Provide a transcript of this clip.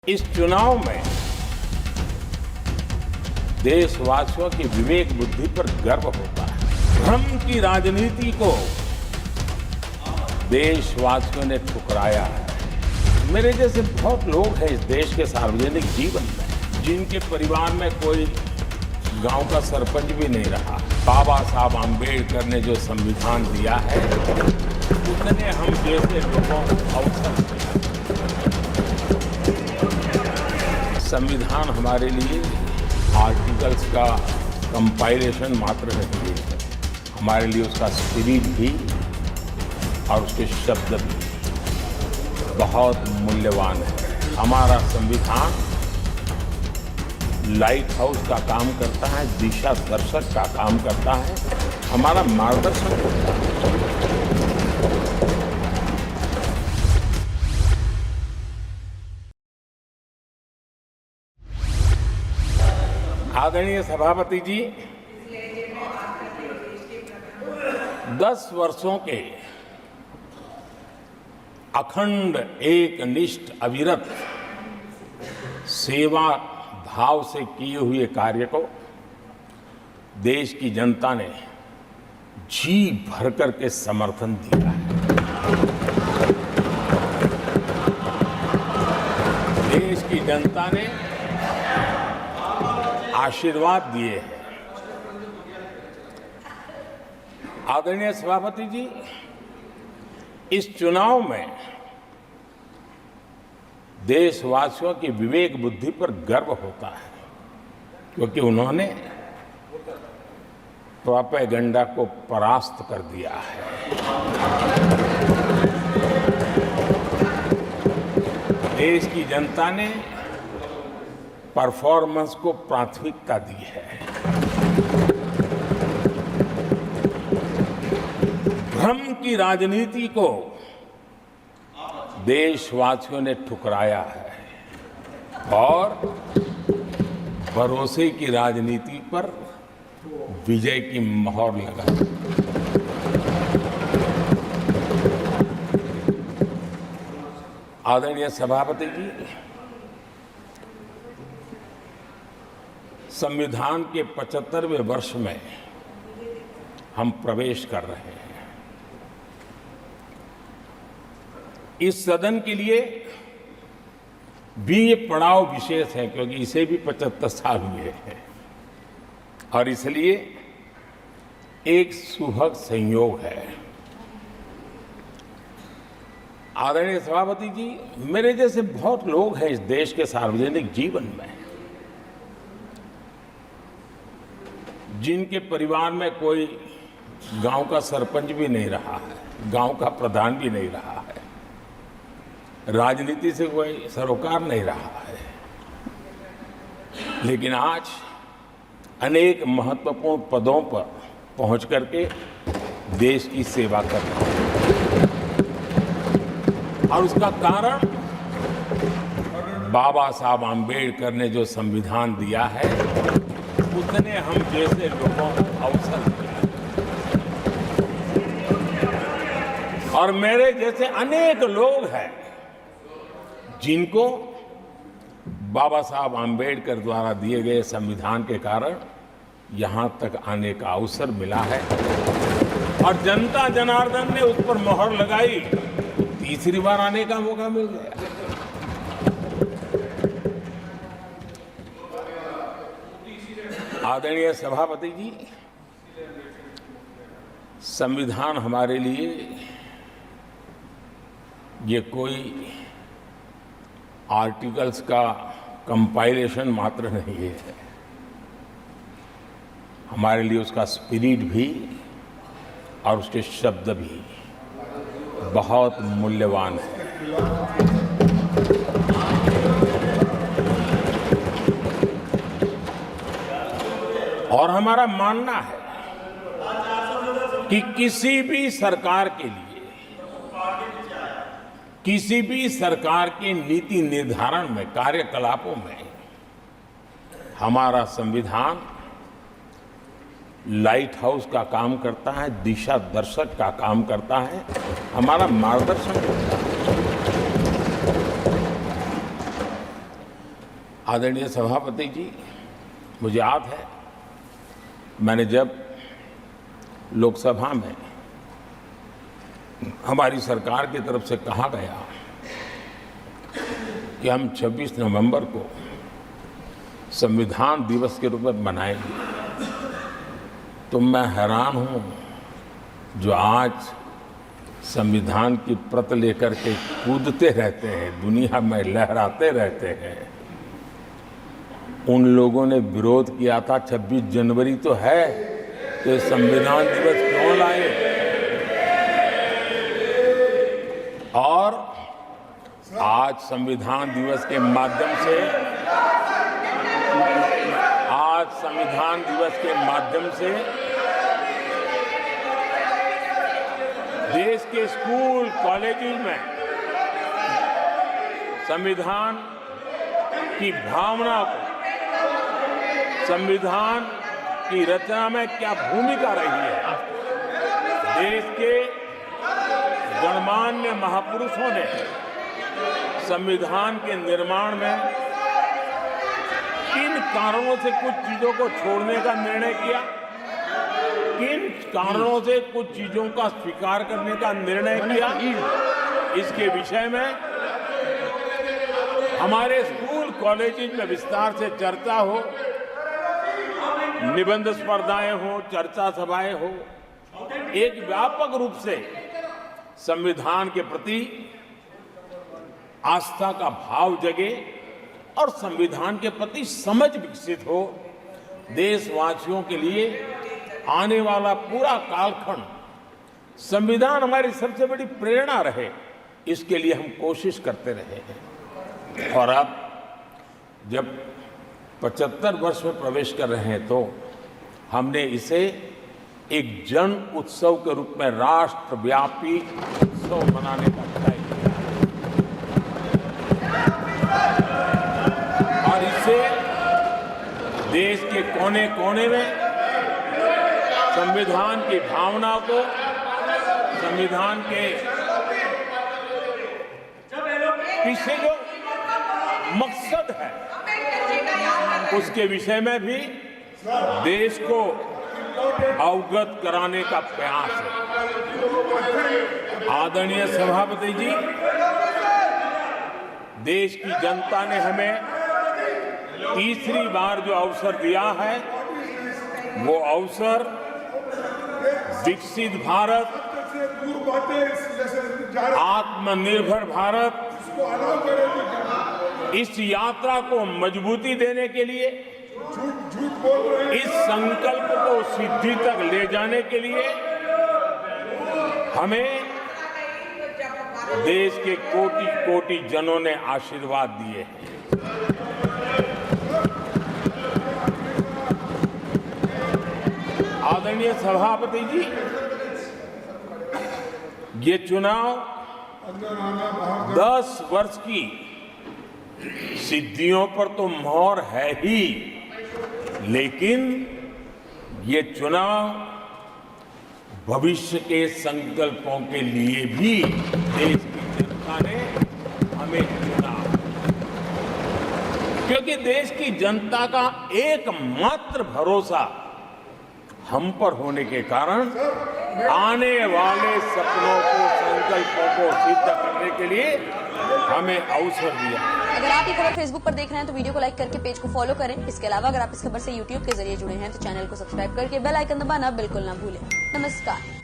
इस चुनाव में देशवासियों की विवेक बुद्धि पर गर्व होता है। भ्रम की राजनीति को देशवासियों ने ठुकराया है। मेरे जैसे बहुत लोग हैं इस देश के सार्वजनिक जीवन में, जिनके परिवार में कोई गांव का सरपंच भी नहीं रहा। बाबा साहब आम्बेडकर ने जो संविधान दिया है, उतने हम जैसे लोगों को अवसर दिया। संविधान हमारे लिए आर्टिकल्स का कंपाइलेशन मात्र नहीं है, हमारे लिए उसका स्पिरिट भी और उसके शब्द भी बहुत मूल्यवान है। हमारा संविधान लाइट हाउस का काम करता है, दिशा दर्शक का काम करता है, हमारा मार्गदर्शन करता है। आदरणीय सभापति जी, 10 वर्षों के अखंड एकनिष्ठ अविरत सेवा भाव से किए हुए कार्य को देश की जनता ने जी भरकर के समर्थन दिया है। देश की जनता ने आशीर्वाद दिए हैं। आदरणीय सभापति जी, इस चुनाव में देशवासियों की विवेक बुद्धि पर गर्व होता है, क्योंकि उन्होंने प्रोपेगेंडा को परास्त कर दिया है। देश की जनता ने परफॉर्मेंस को प्राथमिकता दी है। भ्रम की राजनीति को देशवासियों ने ठुकराया है और भरोसे की राजनीति पर विजय की मोहर लगा। आदरणीय सभापति जी, संविधान के 75वें वर्ष में हम प्रवेश कर रहे हैं। इस सदन के लिए भी ये पड़ाव विशेष है, क्योंकि इसे भी 75 साल हुए हैं और इसलिए एक सुभग संयोग है। आदरणीय सभापति जी, मेरे जैसे बहुत लोग हैं इस देश के सार्वजनिक जीवन में, जिनके परिवार में कोई गांव का सरपंच भी नहीं रहा है, गांव का प्रधान भी नहीं रहा है, राजनीति से कोई सरोकार नहीं रहा है, लेकिन आज अनेक महत्वपूर्ण पदों पर पहुंच करके देश की सेवा कर रहे हैं। और उसका कारण बाबा साहब आम्बेडकर ने जो संविधान दिया है, उतने हम जैसे लोगों को अवसर दिया। और मेरे जैसे अनेक लोग हैं जिनको बाबा साहब आम्बेडकर द्वारा दिए गए संविधान के कारण यहां तक आने का अवसर मिला है और जनता जनार्दन ने उस पर मोहर लगाई, तीसरी बार आने का मौका मिल गया। आदरणीय सभापति जी, संविधान हमारे लिए ये कोई आर्टिकल्स का कंपाइलेशन मात्र नहीं है, हमारे लिए उसका स्पिरिट भी और उसके शब्द भी बहुत मूल्यवान है। और हमारा मानना है कि किसी भी सरकार के लिए, किसी भी सरकार के नीति निर्धारण में, कार्यकलापों में हमारा संविधान लाइट हाउस का काम करता है, दिशा दर्शक का काम करता है, हमारा मार्गदर्शन करता है। आदरणीय सभापति जी, मुझे याद है मैंने जब लोकसभा में हमारी सरकार की तरफ से कहा गया कि हम 26 नवंबर को संविधान दिवस के रूप में मनाएंगे, तो मैं हैरान हूं जो आज संविधान की प्रत लेकर के कूदते रहते हैं, दुनिया में लहराते रहते हैं, उन लोगों ने विरोध किया था 26 जनवरी तो है, तो संविधान दिवस क्यों लाए? और आज संविधान दिवस के माध्यम से देश के स्कूल कॉलेजेस में संविधान की भावना को, संविधान की रचना में क्या भूमिका रही है, देश के गणमान्य महापुरुषों ने संविधान के निर्माण में किन कारणों से कुछ चीजों को छोड़ने का निर्णय किया, किन कारणों से कुछ चीजों का स्वीकार करने का निर्णय किया, इसके विषय में हमारे स्कूल कॉलेजेस में विस्तार से चर्चा हो, निबंध स्पर्धाएं हो, चर्चा सभाएं हो, एक व्यापक रूप से संविधान के प्रति आस्था का भाव जगे और संविधान के प्रति समझ विकसित हो। देशवासियों के लिए आने वाला पूरा कालखंड संविधान हमारी सबसे बड़ी प्रेरणा रहे, इसके लिए हम कोशिश करते रहे हैं। और अब जब 75 वर्ष में प्रवेश कर रहे हैं तो हमने इसे एक जन उत्सव के रूप में राष्ट्रव्यापी उत्सव मनाने का तय किया और इससे देश के कोने कोने में संविधान की भावना को, संविधान के पीछे जो मकसद है उसके विषय में भी देश को अवगत कराने का प्रयास है। आदरणीय सभापति जी, देश की जनता ने हमें तीसरी बार जो अवसर दिया है वो अवसर विकसित भारत, आत्मनिर्भर भारत, इस यात्रा को मजबूती देने के लिए, इस संकल्प को सिद्धि तक ले जाने के लिए हमें देश के कोटि कोटि जनों ने आशीर्वाद दिए हैं। आदरणीय सभापति जी, ये चुनाव 10 वर्ष की सिद्धियों पर तो मोहर है ही, लेकिन ये चुनाव भविष्य के संकल्पों के लिए भी देश की जनता ने हमें चुना, क्योंकि देश की जनता का एकमात्र भरोसा हम पर होने के कारण आने वाले सपनों को, संकल्पों को सिद्ध करने के लिए हमें अवसर दिया। अगर आप ये खबर फेसबुक पर देख रहे हैं तो वीडियो को लाइक करके पेज को फॉलो करें। इसके अलावा अगर आप इस खबर से यूट्यूब के जरिए जुड़े हैं तो चैनल को सब्सक्राइब करके बेल आइकन दबाना बिल्कुल ना भूलें। नमस्कार।